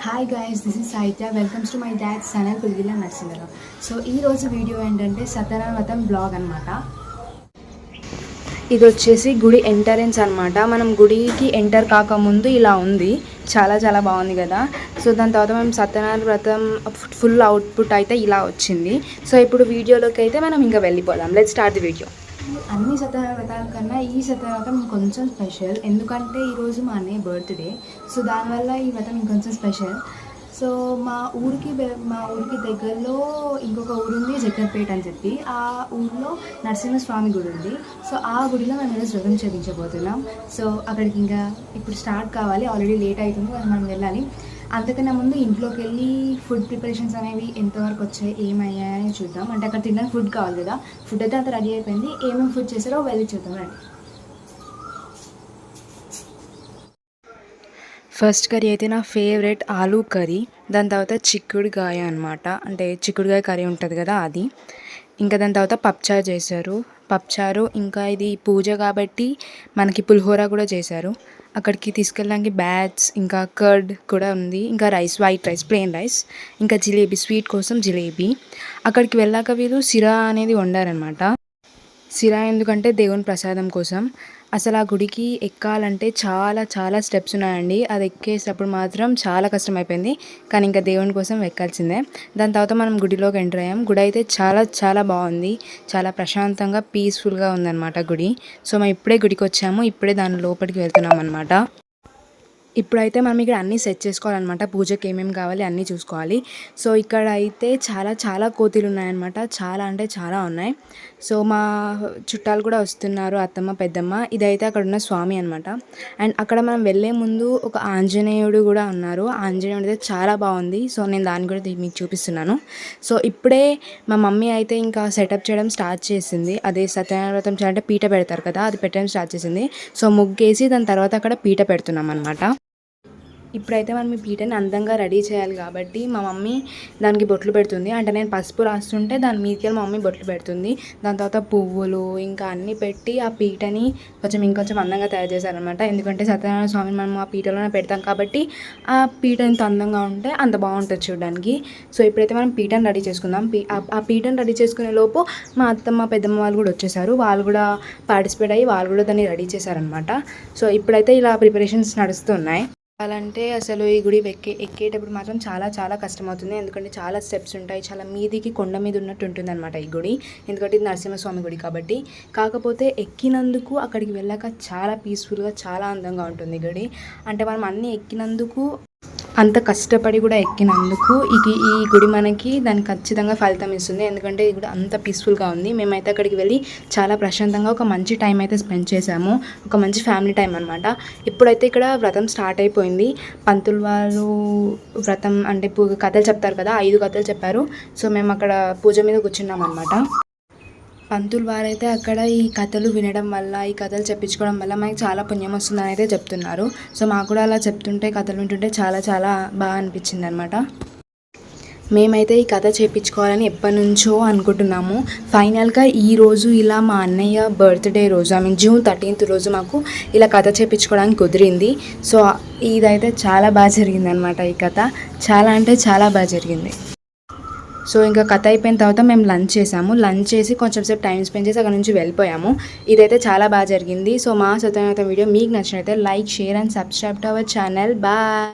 Hi guys, this is Sahitya. Welcomes to my dad's channel Kulgila Narasimharao. So ఈరోజు వీడియో ఏంటంటే Satyanarayana blog అనమాట. ఇది వచ్చేసి గుడి ఎంటరెన్స్ అనమాట. మనం గుడికి ఎంటర్ కాకముందు ఇలా ఉంది, చాలా చాలా బాగుంది కదా. సో దాని తర్వాత మేము సత్యనారాయణ వ్రతం ఫుల్ అవుట్పుట్ అయితే ఇలా వచ్చింది. సో ఇప్పుడు వీడియోలోకి అయితే మనం ఇంకా వెళ్ళిపోదాం. Let's start the video. అన్ని సత్యనారాయణ వ్రతాల కన్నా ఈ సత్యనారాయణ వ్రతం ఇంకొంచెం స్పెషల్, ఎందుకంటే ఈరోజు మా అన్నయ్య బర్త్డే. సో దానివల్ల ఈ వ్రతం ఇంకొంచెం స్పెషల్. సో మా ఊరికి దగ్గరలో ఇంకొక ఊరు ఉంది, జగ్గర్పేట అని చెప్పి. ఆ ఊరిలో నరసింహస్వామి గుడి ఉంది. సో ఆ గుడిలో మేము ఈరోజు వ్రతం చేయించబోతున్నాం. సో అక్కడికి ఇంకా ఇప్పుడు స్టార్ట్ కావాలి, ఆల్రెడీ లేట్ అవుతుంది, మనం వెళ్ళాలి. అంతకన్నా ముందు ఇంట్లోకి వెళ్ళి ఫుడ్ ప్రిపరేషన్స్ అనేవి ఎంతవరకు వచ్చాయి, ఏమయ్యాయని చూద్దాం. అంటే అక్కడ తినడానికి ఫుడ్ కావాలి కదా. ఫుడ్ అయితే అంత రెడీ అయిపోయింది, ఏమేమి ఫుడ్ చేశారో వెళ్ళి చూద్దాం రండి. ఫస్ట్ కర్రీ అయితే నా ఫేవరెట్ ఆలూ కర్రీ, దాని తర్వాత చిక్కుడుగాయ అనమాట. అంటే చిక్కుడుగాయ కర్రీ ఉంటుంది కదా అది. ఇంకా దాని తర్వాత పప్పుచారు చేశారు. పప్పుచారు, ఇంకా ఇది పూజ కాబట్టి మనకి పులిహోర కూడా చేశారు. అక్కడికి తీసుకెళ్ళడానికి బ్యాట్స్, ఇంకా కర్డ్ కూడా ఉంది, ఇంకా rice, white rice, plain rice, ఇంకా జిలేబీ, స్వీట్ కోసం జిలేబీ. అక్కడికి వెళ్ళాక వీళ్ళు సిరా అనేది వండారనమాట. సిరా ఎందుకంటే దేవుని ప్రసాదం కోసం. అసలు ఆ గుడికి ఎక్కాలంటే చాలా చాలా స్టెప్స్ ఉన్నాయండి. అది ఎక్కేటప్పుడు మాత్రం చాలా కష్టమైపోయింది, కానీ ఇంకా దేవుని కోసం ఎక్కాల్సిందే. దాని తర్వాత మనం గుడిలోకి ఎంటర్ అయ్యాం. గుడి అయితే చాలా చాలా బాగుంది, చాలా ప్రశాంతంగా పీస్ఫుల్గా ఉందన్నమాట గుడి. సో మేము ఇప్పుడే గుడికి వచ్చాము, ఇప్పుడే దాని లోపలికి వెళ్తున్నాం అనమాట. ఇప్పుడైతే మనం ఇక్కడ అన్నీ సెట్ చేసుకోవాలన్నమాట. పూజకి ఏమేమి కావాలి అన్నీ చూసుకోవాలి. సో ఇక్కడ అయితే చాలా చాలా కోతులు ఉన్నాయన్నమాట, చాలా అంటే చాలా ఉన్నాయి. సో మా చుట్టాలు కూడా వస్తున్నారు, అత్తమ్మ పెద్దమ్మ. ఇదైతే అక్కడ ఉన్న స్వామి అనమాట. అండ్ అక్కడ మనం వెళ్ళే ముందు ఒక ఆంజనేయుడు కూడా ఉన్నారు. ఆంజనేయుడు అయితే చాలా బాగుంది. సో నేను దాన్ని కూడా మీకు చూపిస్తున్నాను. సో ఇప్పుడే మా మమ్మీ అయితే ఇంకా సెటప్ చేయడం స్టార్ట్ చేసింది. అదే సత్యనారాయణ వ్రతం చేయాలంటే పీట పెడతారు కదా, అది పెట్టడం స్టార్ట్ చేసింది. సో ముగ్గేసి దాని తర్వాత అక్కడ పీట పెడుతున్నాం అనమాట. ఇప్పుడైతే మనం ఈ పీటని అందంగా రెడీ చేయాలి కాబట్టి మా మమ్మీ దానికి బొట్లు పెడుతుంది. అంటే నేను పసుపు రాస్తుంటే దాని మీదకి మా మమ్మీ బొట్లు పెడుతుంది. దాని తర్వాత పువ్వులు ఇంకా అన్నీ పెట్టి ఆ పీటని ఇంకొంచెం అందంగా తయారు చేశారనమాట. ఎందుకంటే సత్యనారాయణ స్వామిని మనం ఆ పీటలోనే పెడతాం కాబట్టి ఆ పీట ఎంత అందంగా ఉంటే అంత బాగుంటుంది చూడడానికి. సో ఇప్పుడైతే మనం పీటను రెడీ చేసుకుందాం. ఆ పీటను రెడీ చేసుకునే లోపు మా అత్తమ్మ పెద్దమ్మ వాళ్ళు కూడా వచ్చేసారు. వాళ్ళు కూడా పార్టిసిపేట్ అయ్యి వాళ్ళు కూడా దాన్ని రెడీ చేశారనమాట. సో ఇప్పుడైతే ఇలా ప్రిపరేషన్స్ నడుస్తున్నాయి. అలాంటే అసలు ఈ గుడి ఎక్కేటప్పుడు మాత్రం చాలా చాలా కష్టమవుతుంది, ఎందుకంటే చాలా స్టెప్స్ ఉంటాయి. చాలా మీదికి కొండ మీద ఉన్నట్టు ఉంటుంది అనమాట ఈ గుడి, ఎందుకంటే ఇది నరసింహస్వామి గుడి కాబట్టి. కాకపోతే ఎక్కినందుకు అక్కడికి వెళ్ళాక చాలా పీస్ఫుల్గా చాలా అందంగా ఉంటుంది గుడి. అంటే మనం అన్నీ ఎక్కినందుకు, అంత కష్టపడి కూడా ఎక్కినందుకు ఈ గుడి మనకి దానికి ఖచ్చితంగా ఫలితం ఇస్తుంది, ఎందుకంటే ఈ గుడి అంత పీస్ఫుల్గా ఉంది. మేమైతే అక్కడికి వెళ్ళి చాలా ప్రశాంతంగా ఒక మంచి టైం అయితే స్పెండ్ చేసాము, ఒక మంచి ఫ్యామిలీ టైం అనమాట. ఇప్పుడైతే ఇక్కడ వ్రతం స్టార్ట్ అయిపోయింది. పంతులు వారు వ్రతం అంటే కథలు చెప్తారు కదా, 5 కథలు చెప్పారు. సో మేము అక్కడ పూజ మీద కూర్చున్నాం అనమాట. పంతులు వారైతే అక్కడ ఈ కథలు వినడం వల్ల, ఈ కథలు చెప్పించుకోవడం వల్ల మనకి చాలా పుణ్యం వస్తుందని అయితే చెప్తున్నారు. సో మాకు కూడా అలా చెప్తుంటే, కథలు వింటుంటే చాలా చాలా బాగా అనిపించింది అనమాట. మేమైతే ఈ కథ చేయించుకోవాలని ఎప్పటి నుంచో అనుకుంటున్నాము. ఫైనల్గా ఈరోజు ఇలా మా అన్నయ్య బర్త్డే రోజు, జూన్ 13th రోజు మాకు ఇలా కథ చేయించుకోవడానికి కుదిరింది. సో ఇదైతే చాలా బాగా జరిగింది అనమాట. ఈ కథ చాలా అంటే చాలా బాగా జరిగింది. సో ఇంకా కథ అయిపోయిన తర్వాత మేము లంచ్ చేసాము. లంచ్ చేసి కొంచెం సేపు టైం స్పెండ్ చేసి అక్కడ నుంచి వెళ్ళిపోయాము. ఇదైతే చాలా బాగా జరిగింది. సో మా సత్యనారాయణ వీడియో మీకు నచ్చినట్లయితే like, share and subscribe to our channel. Bye.